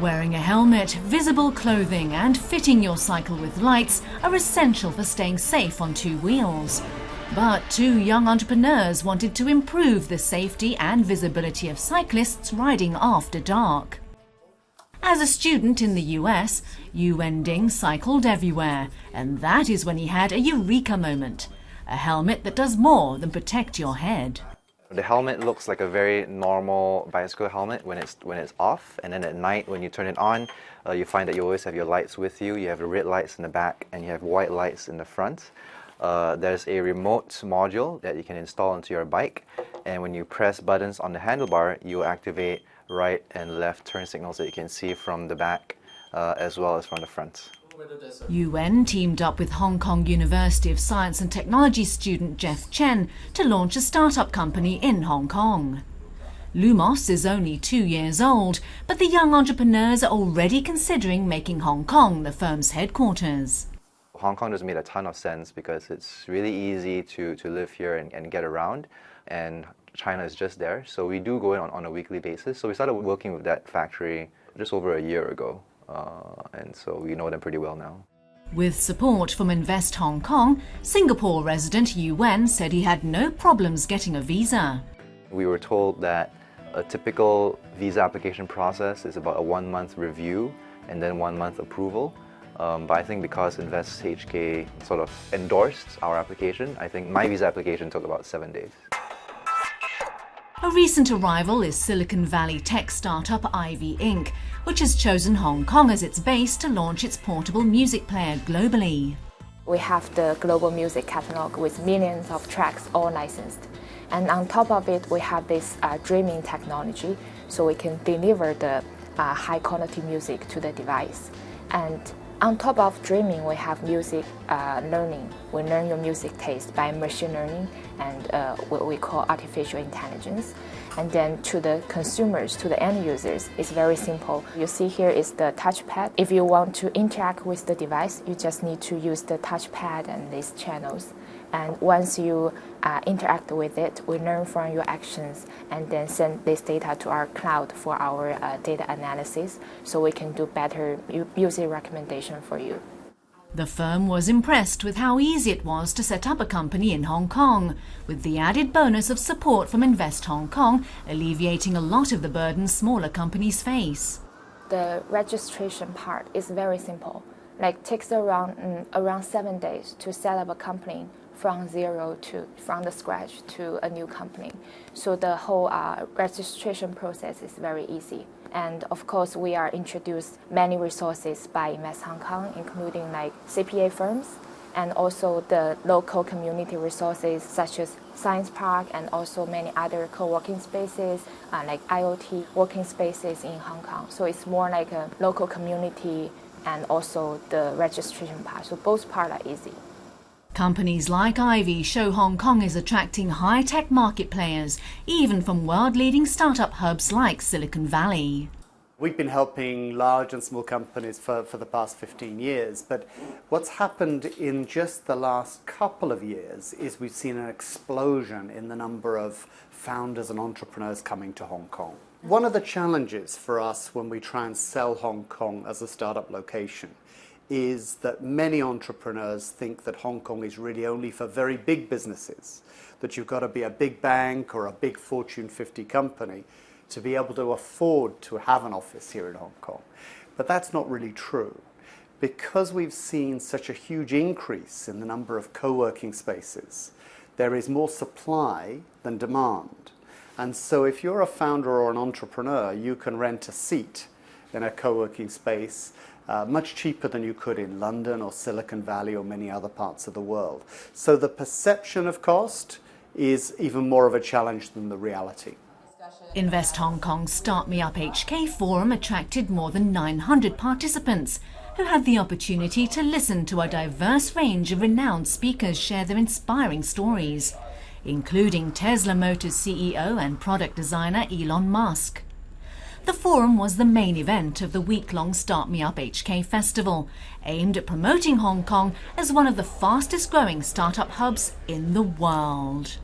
Wearing a helmet, visible clothing and fitting your cycle with lights are essential for staying safe on two wheels. But two young entrepreneurs wanted to improve the safety and visibility of cyclists riding after dark. As a student in the US, Yu Wending cycled everywhere, and that is when he had a eureka moment. A helmet that does more than protect your head. The helmet looks like a very normal bicycle helmet when it's off, and then at night when you turn it on, you find that you always have your lights with you. You have red lights in the back and you have white lights in the front. There's a remote module that you can install onto your bike, and when you press buttons on the handlebar, you activate right and left turn signals that you can see from the back as well as from the front. UN teamed up with Hong Kong University of Science and Technology student Jeff Chen to launch a startup company in Hong Kong. Lumos is only 2 years old, but the young entrepreneurs are already considering making Hong Kong the firm's headquarters. Hong Kong just made a ton of sense because it's really easy to live here and get around, and China is just there, so we do go in on a weekly basis. So we started working with that factory just over a year ago. And so we know them pretty well now. With support from Invest Hong Kong, Singapore resident Yu Wen said he had no problems getting a visa. We were told that a typical visa application process is about a 1-month review and then 1-month approval. But I think because Invest HK sort of endorsed our application, I think my visa application took about 7 days. A recent arrival is Silicon Valley tech startup Ivy Inc., which has chosen Hong Kong as its base to launch its portable music player globally. We have the global music catalog with millions of tracks all licensed. And on top of it, we have this dreaming technology, so we can deliver the high quality music to the device. And on top of dreaming, we have music learning. We learn your music taste by machine learning and what we call artificial intelligence. And then to the consumers, to the end users, it's very simple. You see here is the touchpad. If you want to interact with the device, you just need to use the touchpad and these channels. And once you interact with it, we learn from your actions and then send this data to our cloud for our data analysis, so we can do better user recommendation for you. The firm was impressed with how easy it was to set up a company in Hong Kong, with the added bonus of support from Invest Hong Kong, alleviating a lot of the burden smaller companies face. The registration part is very simple. Like takes around 7 days to set up a company from the scratch to a new company. So the whole registration process is very easy. And of course, we are introduced many resources by Invest Hong Kong, including like CPA firms and also the local community resources such as Science Park and also many other co-working spaces like IoT working spaces in Hong Kong. So it's more like a local community and also the registration part. So both parts are easy. Companies like Ivy show Hong Kong is attracting high-tech market players, even from world-leading startup hubs like Silicon Valley. We've been helping large and small companies for the past 15 years, but what's happened in just the last couple of years is we've seen an explosion in the number of founders and entrepreneurs coming to Hong Kong. One of the challenges for us when we try and sell Hong Kong as a startup location is that many entrepreneurs think that Hong Kong is really only for very big businesses, that you've got to be a big bank or a big Fortune 50 company to be able to afford to have an office here in Hong Kong. But that's not really true. Because we've seen such a huge increase in the number of co-working spaces, there is more supply than demand. And so if you're a founder or an entrepreneur, you can rent a seat in a co-working space much cheaper than you could in London or Silicon Valley or many other parts of the world. So the perception of cost is even more of a challenge than the reality. Invest Hong Kong's Start Me Up HK forum attracted more than 900 participants who had the opportunity to listen to a diverse range of renowned speakers share their inspiring stories, including Tesla Motors CEO and product designer Elon Musk. The forum was the main event of the week-long Start Me Up HK festival, aimed at promoting Hong Kong as one of the fastest-growing startup hubs in the world.